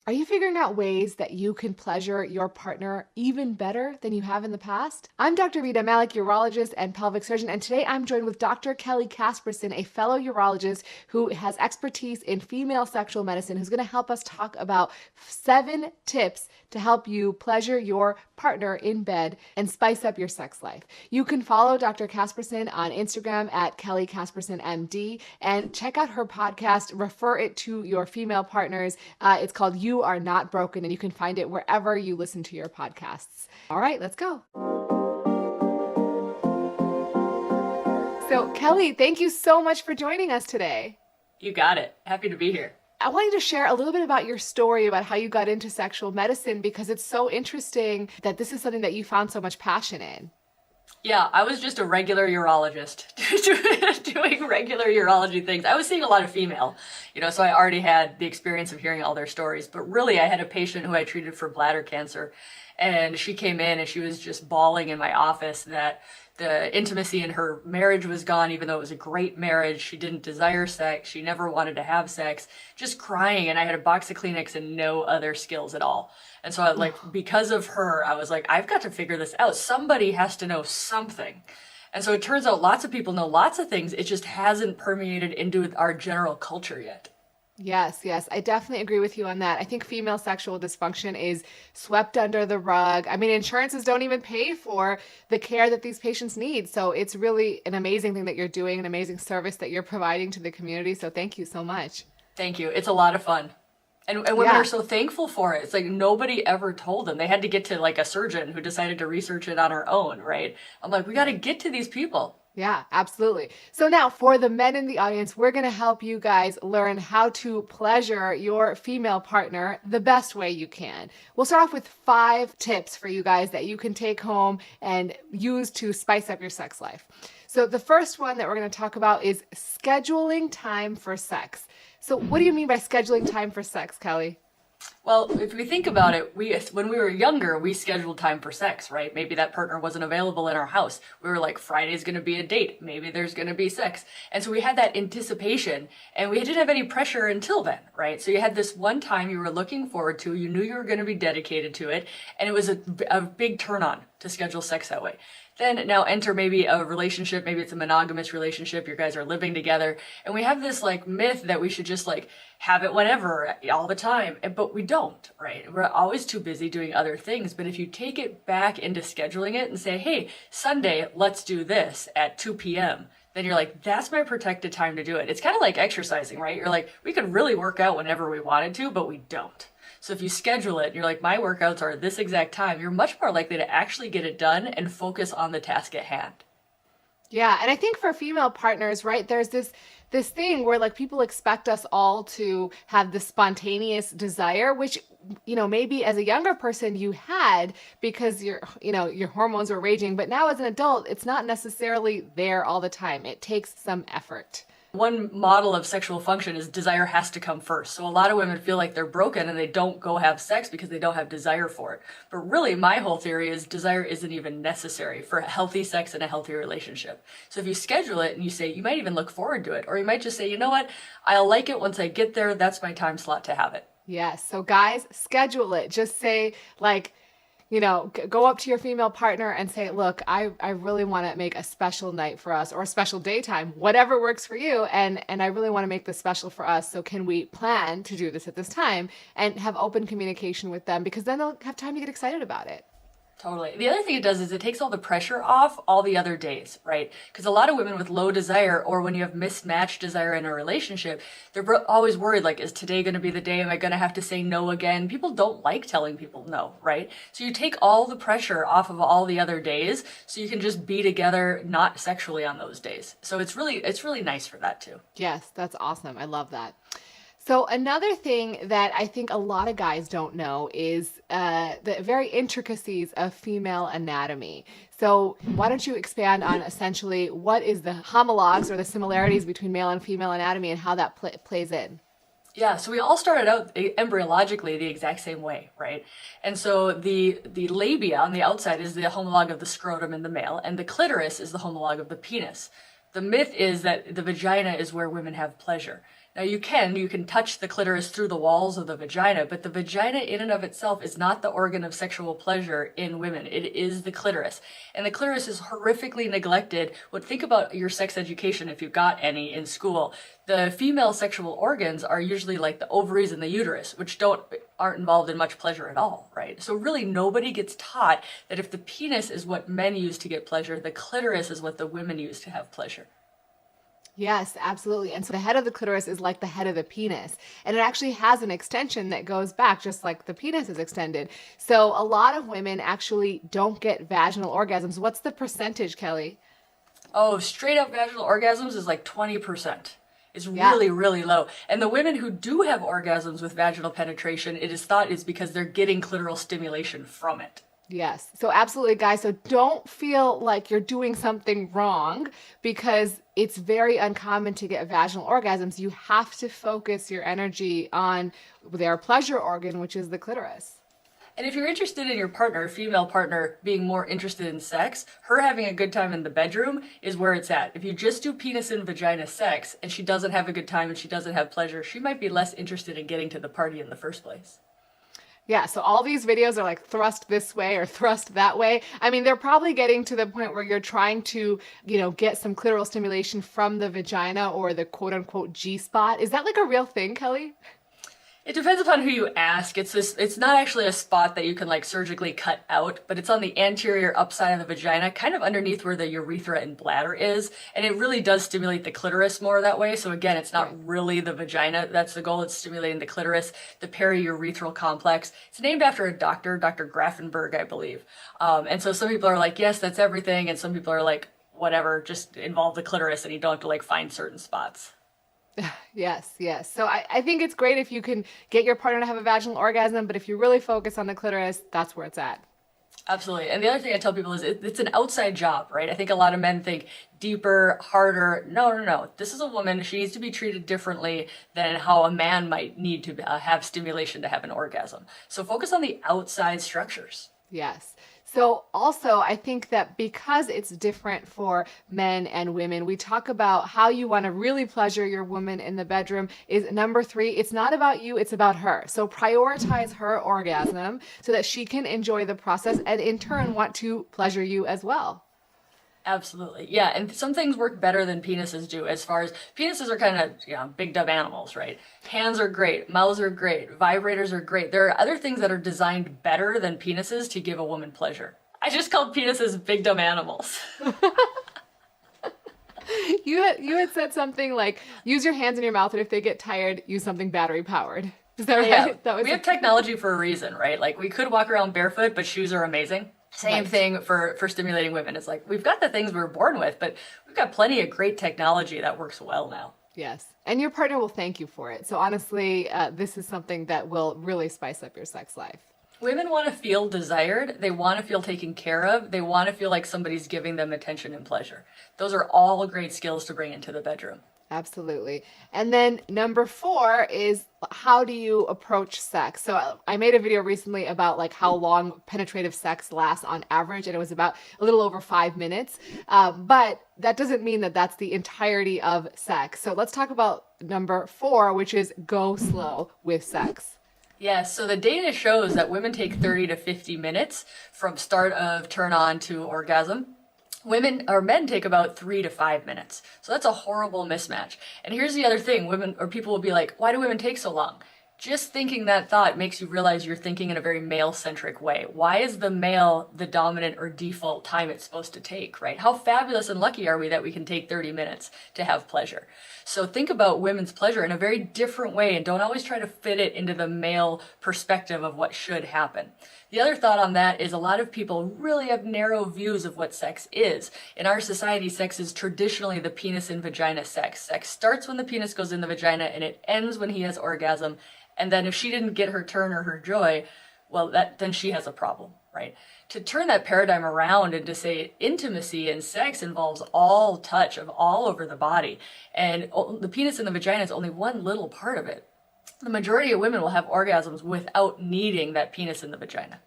Are you figuring out ways that you can pleasure your partner even better than you have in the past? I'm Dr. Rita Malik, urologist and pelvic surgeon, and today I'm joined with Dr. Kelly Casperson, a fellow urologist who has expertise in female sexual medicine, who's going to help us talk about 7 tips to help you pleasure your partner in bed and spice up your sex life. You can follow Dr. Casperson on Instagram at Kelly Casperson MD and check out her podcast, refer it to your female partners. It's called You Are Not Broken, and you can find it wherever you listen to your podcasts. All right, let's go. So, Kelly, thank you so much for joining us today. You got it. Happy to be here. I want you to share a little bit about your story about how you got into sexual medicine, because it's so interesting that this is something that you found so much passion in. Yeah, I was just a regular urologist doing regular urology things. I was seeing a lot of female, so I already had the experience of hearing all their stories. But really, I had a patient who I treated for bladder cancer, and she came in and she was just bawling in my office that the intimacy in her marriage was gone, even though it was a great marriage. She didn't desire sex. She never wanted to have sex, just crying. And I had a box of Kleenex and no other skills at all. And so because of her, I was like, I've got to figure this out. Somebody has to know something. And so it turns out lots of people know lots of things. It just hasn't permeated into our general culture yet. Yes, I definitely agree with you on that. I think female sexual dysfunction is swept under the rug. I mean, insurances don't even pay for the care that these patients need. So it's really an amazing thing that you're doing, an amazing service that you're providing to the community. So thank you so much. Thank you. It's a lot of fun. And women are so thankful for it. It's like nobody ever told them. They had to get to like a surgeon who decided to research it on her own, right? I'm like, we got to get to these people. Yeah, absolutely. So now for the men in the audience, we're going to help you guys learn how to pleasure your female partner the best way you can. We'll start off with 5 tips for you guys that you can take home and use to spice up your sex life. So the first one that we're going to talk about is scheduling time for sex. So what do you mean by scheduling time for sex, Kelly? Well, if we think about it, when we were younger, we scheduled time for sex, right? Maybe that partner wasn't available in our house. We were like, Friday's going to be a date. Maybe there's going to be sex. And so we had that anticipation, and we didn't have any pressure until then, right? So you had this one time you were looking forward to, you knew you were going to be dedicated to it, and it was a big turn on to schedule sex that way. Then now enter maybe a relationship, maybe it's a monogamous relationship, you guys are living together, and we have this like myth that we should just like have it whenever, all the time, but we don't, right? We're always too busy doing other things. But if you take it back into scheduling it and say, hey, Sunday, let's do this at 2 p.m., then you're like, that's my protected time to do it. It's kind of like exercising, right? You're like, we could really work out whenever we wanted to, but we don't. So if you schedule it, and you're like, my workouts are this exact time, you're much more likely to actually get it done and focus on the task at hand. Yeah, and I think for female partners, right, there's this thing where like people expect us all to have this spontaneous desire, which, maybe as a younger person you had because your hormones were raging, but now as an adult, it's not necessarily there all the time. It takes some effort. One model of sexual function is desire has to come first. So a lot of women feel like they're broken and they don't go have sex because they don't have desire for it. But really, my whole theory is desire isn't even necessary for healthy sex and a healthy relationship. So if you schedule it and you say, you might even look forward to it, or you might just say, you know what, I'll like it once I get there. That's my time slot to have it. Yes. So guys, schedule it. Just say like, go up to your female partner and say, look, I really want to make a special night for us or a special daytime, whatever works for you. And I really want to make this special for us. So can we plan to do this at this time and have open communication with them? Because then they'll have time to get excited about it. Totally. The other thing it does is it takes all the pressure off all the other days, right? Because a lot of women with low desire, or when you have mismatched desire in a relationship, they're always worried, like, is today going to be the day? Am I going to have to say no again? People don't like telling people no, right? So you take all the pressure off of all the other days so you can just be together, not sexually on those days. So it's really nice for that too. Yes, that's awesome. I love that. So another thing that I think a lot of guys don't know is the very intricacies of female anatomy. So why don't you expand on essentially what is the homologs or the similarities between male and female anatomy and how that plays in? Yeah, so we all started out embryologically the exact same way, right? And so the labia on the outside is the homolog of the scrotum in the male, and the clitoris is the homolog of the penis. The myth is that the vagina is where women have pleasure. Now you can touch the clitoris through the walls of the vagina, but the vagina in and of itself is not the organ of sexual pleasure in women. It is the clitoris. And the clitoris is horrifically neglected. Think about your sex education, if you got any in school. The female sexual organs are usually like the ovaries and the uterus, which aren't involved in much pleasure at all, right? So really nobody gets taught that if the penis is what men use to get pleasure, the clitoris is what the women use to have pleasure. Yes, absolutely. And so the head of the clitoris is like the head of the penis. And it actually has an extension that goes back just like the penis is extended. So a lot of women actually don't get vaginal orgasms. What's the percentage, Kelly? Oh, straight up vaginal orgasms is like 20%. It's really, really low. And the women who do have orgasms with vaginal penetration, it is thought is because they're getting clitoral stimulation from it. Yes. So absolutely, guys. So don't feel like you're doing something wrong because it's very uncommon to get vaginal orgasms. You have to focus your energy on their pleasure organ, which is the clitoris. And if you're interested in your partner, female partner, being more interested in sex, her having a good time in the bedroom is where it's at. If you just do penis and vagina sex and she doesn't have a good time and she doesn't have pleasure, she might be less interested in getting to the party in the first place. Yeah, so all these videos are like thrust this way or thrust that way. I mean, they're probably getting to the point where you're trying to, get some clitoral stimulation from the vagina or the quote unquote G spot. Is that like a real thing, Kelly? It depends upon who you ask. It's not actually a spot that you can like surgically cut out, but it's on the anterior upside of the vagina, kind of underneath where the urethra and bladder is. And it really does stimulate the clitoris more that way. So again, it's not really the vagina. That's the goal. It's stimulating the clitoris, the periurethral complex. It's named after a doctor, Dr. Grafenberg, I believe. And so some people are like, yes, that's everything. And some people are like, whatever, just involve the clitoris and you don't have to like find certain spots. Yes, yes. So I think it's great if you can get your partner to have a vaginal orgasm, but if you really focus on the clitoris, that's where it's at. Absolutely. And the other thing I tell people is it's an outside job, right? I think a lot of men think deeper, harder. No. This is a woman. She needs to be treated differently than how a man might need to have stimulation to have an orgasm. So focus on the outside structures. Yes. So also, I think that because it's different for men and women, we talk about how you want to really pleasure your woman in the bedroom is number 3. It's not about you, it's about her. So prioritize her orgasm so that she can enjoy the process and in turn want to pleasure you as well. Absolutely. Yeah. And some things work better than penises do as far as penises are kind of, big dumb animals, right? Hands are great. Mouths are great. Vibrators are great. There are other things that are designed better than penises to give a woman pleasure. I just called penises big dumb animals. You had said something like, use your hands in your mouth and if they get tired, use something battery powered. Is that right? Yeah. We have technology for a reason, right? Like we could walk around barefoot, but shoes are amazing. Same thing for stimulating women. It's like, we've got the things we were born with, but we've got plenty of great technology that works well now. Yes. And your partner will thank you for it. So honestly, this is something that will really spice up your sex life. Women want to feel desired. They want to feel taken care of. They want to feel like somebody's giving them attention and pleasure. Those are all great skills to bring into the bedroom. Absolutely. And then number 4 is how do you approach sex? So I made a video recently about like how long penetrative sex lasts on average, and it was about a little over 5 minutes. But that doesn't mean that that's the entirety of sex. So let's talk about number 4, which is go slow with sex. Yes, so the data shows that women take 30 to 50 minutes from start of turn on to orgasm. Men take about 3 to 5 minutes. So that's a horrible mismatch. And here's the other thing, people will be like, why do women take so long? Just thinking that thought makes you realize you're thinking in a very male-centric way. Why is the male the dominant or default time it's supposed to take, right? How fabulous and lucky are we that we can take 30 minutes to have pleasure? So think about women's pleasure in a very different way and don't always try to fit it into the male perspective of what should happen. The other thought on that is a lot of people really have narrow views of what sex is. In our society, sex is traditionally the penis and vagina sex. Sex starts when the penis goes in the vagina and it ends when he has orgasm. And then if she didn't get her turn or her joy, well, then she has a problem, right? To turn that paradigm around and to say intimacy and sex involves all touch of all over the body. And the penis and the vagina is only one little part of it. The majority of women will have orgasms without needing that penis in the vagina.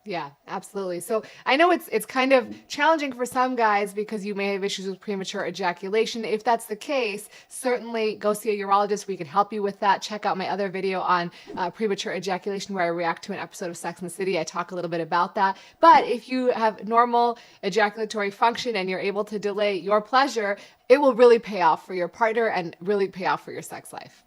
Yeah, absolutely. So I know it's kind of challenging for some guys because you may have issues with premature ejaculation. If that's the case, certainly go see a urologist. We can help you with that. Check out my other video on premature ejaculation where I react to an episode of Sex and the City. I talk a little bit about that. But if you have normal ejaculatory function and you're able to delay your pleasure, it will really pay off for your partner and really pay off for your sex life.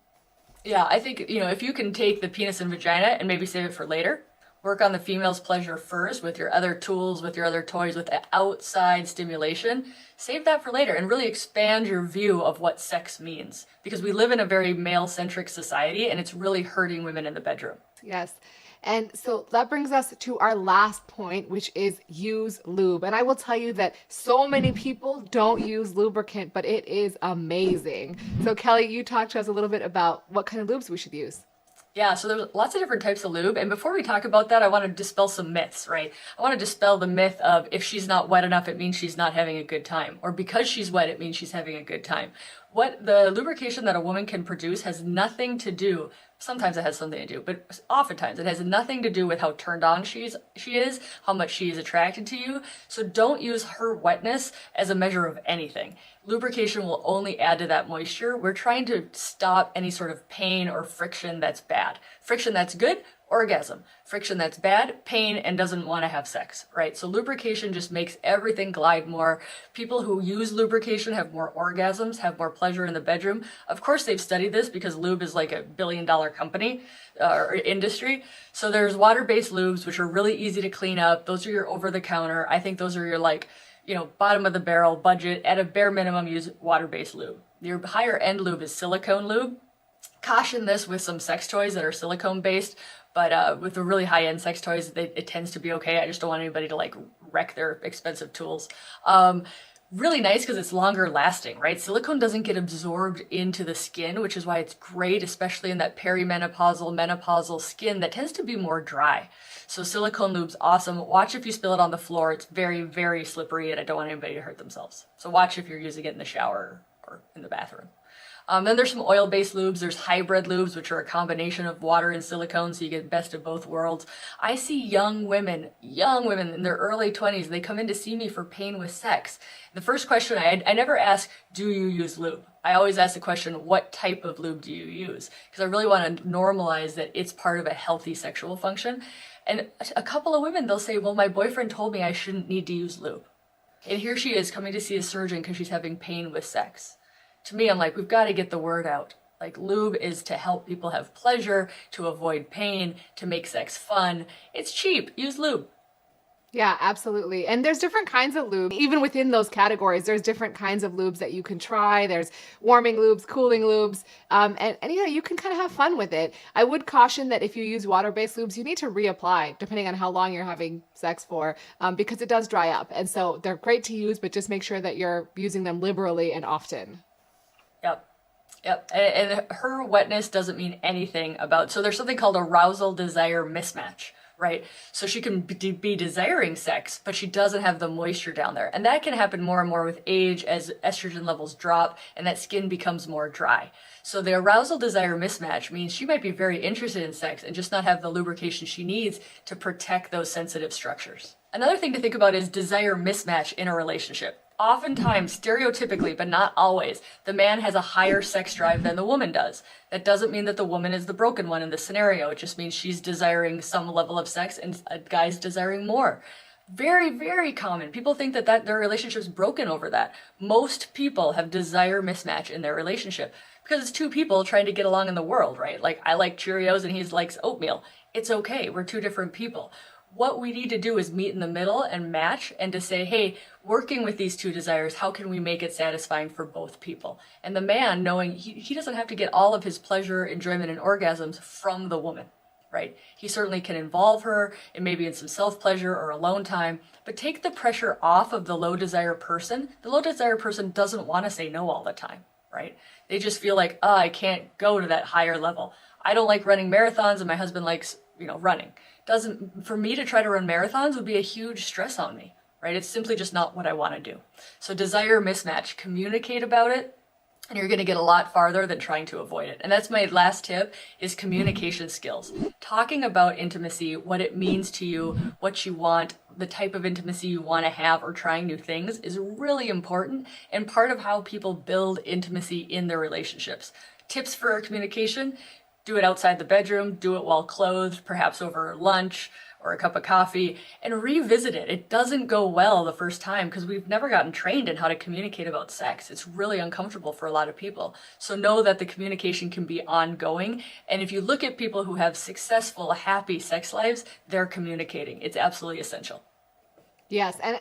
Yeah, I think, if you can take the penis and vagina and maybe save it for later, work on the female's pleasure first with your other tools, with your other toys, with the outside stimulation, save that for later and really expand your view of what sex means. Because we live in a very male-centric society and it's really hurting women in the bedroom. Yes. And so that brings us to our last point, which is use lube. And I will tell you that so many people don't use lubricant, but it is amazing. So Kelly, you talked to us a little bit about what kind of lubes we should use. Yeah, so there's lots of different types of lube. And before we talk about that, I want to dispel some myths, right? I want to dispel the myth of if she's not wet enough, it means she's not having a good time. Or because she's wet, it means she's having a good time. What the lubrication that a woman can produce has nothing to do, sometimes it has something to do, but oftentimes it has nothing to do with how turned on she is, how much she is attracted to you. So don't use her wetness as a measure of anything. Lubrication will only add to that moisture. We're trying to stop any sort of pain or friction that's bad. Friction that's good, orgasm. Friction that's bad, pain, and doesn't want to have sex, right? So lubrication just makes everything glide more. People who use lubrication have more orgasms, have more pleasure in the bedroom. Of course, they've studied this because lube is like $1 billion company or industry. So there's water-based lubes, which are really easy to clean up. Those are your over-the-counter. I think those are your bottom of the barrel budget. At a bare minimum, use water-based lube. Your higher end lube is silicone lube. Caution this with some sex toys that are silicone based, but with the really high end sex toys, it tends to be okay. I just don't want anybody to wreck their expensive tools. Really nice because it's longer lasting, right? Silicone doesn't get absorbed into the skin, which is why it's great, especially in that perimenopausal, menopausal skin that tends to be more dry. So silicone lube's awesome. Watch if you spill it on the floor. It's very, very slippery and I don't want anybody to hurt themselves. So watch if you're using it in the shower or in the bathroom. Then there's some oil-based lubes. There's hybrid lubes, which are a combination of water and silicone, so you get best of both worlds. I see young women in their early 20s, they come in to see me for pain with sex. The first question I never ask, do you use lube? I always ask the question, what type of lube do you use? Because I really want to normalize that it's part of a healthy sexual function. And a couple of women, they'll say, well, my boyfriend told me I shouldn't need to use lube. And here she is coming to see a surgeon because she's having pain with sex. To me, I'm like, we've got to get the word out. Lube is to help people have pleasure, to avoid pain, to make sex fun. It's cheap. Use lube. Yeah, absolutely. And there's different kinds of lube. Even within those categories, there's different kinds of lubes that you can try. There's warming lubes, cooling lubes, and you can kind of have fun with it. I would caution that if you use water-based lubes, you need to reapply depending on how long you're having sex for, because it does dry up. And so they're great to use, but just make sure that you're using them liberally and often. Yep. And her wetness doesn't mean anything about, so there's something called arousal desire mismatch, right? So she can be desiring sex, but she doesn't have the moisture down there. And that can happen more and more with age as estrogen levels drop and that skin becomes more dry. So the arousal desire mismatch means she might be very interested in sex and just not have the lubrication she needs to protect those sensitive structures. Another thing to think about is desire mismatch in a relationship. Oftentimes, stereotypically, but not always, the man has a higher sex drive than the woman does. That doesn't mean that the woman is the broken one in this scenario. It just means she's desiring some level of sex and a guy's desiring more. Very, very common. People think that their relationship's broken over that. Most people have desire mismatch in their relationship because it's two people trying to get along in the world, right? I like Cheerios and he likes oatmeal. It's okay. We're two different people. What we need to do is meet in the middle and match and to say, hey, working with these two desires, how can we make it satisfying for both people? And the man, knowing he doesn't have to get all of his pleasure, enjoyment, and orgasms from the woman, right? He certainly can involve her and maybe in some self-pleasure or alone time, but take the pressure off of the low desire person. The low desire person doesn't want to say no all the time, right? They just feel like, I can't go to that higher level. I don't like running marathons and my husband likes, running. For me to try to run marathons would be a huge stress on me, right? It's simply just not what I want to do. So desire mismatch, communicate about it, and you're going to get a lot farther than trying to avoid it. And that's my last tip, is communication skills. Talking about intimacy, what it means to you, what you want, the type of intimacy you want to have, or trying new things is really important and part of how people build intimacy in their relationships. Tips for communication: do it outside the bedroom, do it while clothed, perhaps over lunch or a cup of coffee, and revisit it. It doesn't go well the first time because we've never gotten trained in how to communicate about sex. It's really uncomfortable for a lot of people. So know that the communication can be ongoing. And if you look at people who have successful, happy sex lives, they're communicating. It's absolutely essential. Yes. And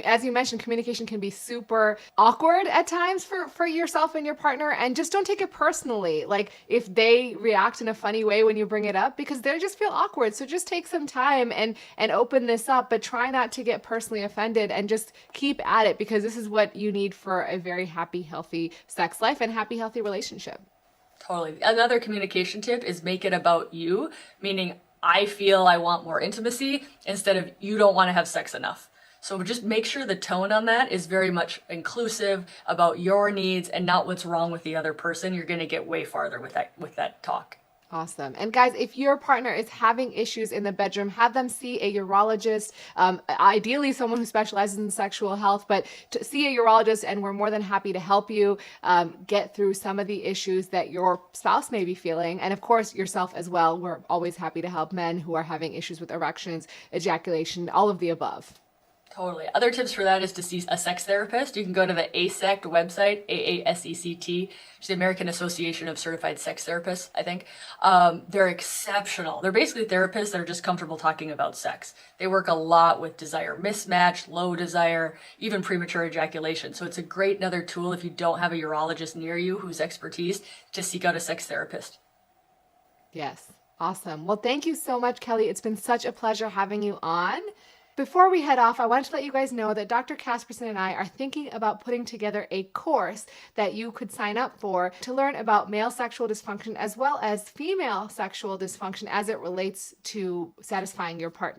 as you mentioned, communication can be super awkward at times for yourself and your partner. And just don't take it personally. Like if they react in a funny way when you bring it up, because they just feel awkward. So just take some time and open this up, but try not to get personally offended and just keep at it, because this is what you need for a very happy, healthy sex life and happy, healthy relationship. Totally. Another communication tip is make it about you, meaning I feel I want more intimacy instead of you don't want to have sex enough. So just make sure the tone on that is very much inclusive, about your needs and not what's wrong with the other person. You're going to get way farther with that talk. Awesome. And guys, if your partner is having issues in the bedroom, have them see a urologist, ideally someone who specializes in sexual health, but to see a urologist, and we're more than happy to help you get through some of the issues that your spouse may be feeling. And of course, yourself as well. We're always happy to help men who are having issues with erections, ejaculation, all of the above. Totally. Other tips for that is to see a sex therapist. You can go to the ASECT website, AASECT, which is the American Association of Certified Sex Therapists, I think. They're exceptional. They're basically therapists that are just comfortable talking about sex. They work a lot with desire mismatch, low desire, even premature ejaculation. So it's a great another tool if you don't have a urologist near you whose expertise, to seek out a sex therapist. Yes. Awesome. Well, thank you so much, Kelly. It's been such a pleasure having you on. Before we head off, I wanted to let you guys know that Dr. Casperson and I are thinking about putting together a course that you could sign up for to learn about male sexual dysfunction as well as female sexual dysfunction as it relates to satisfying your partner.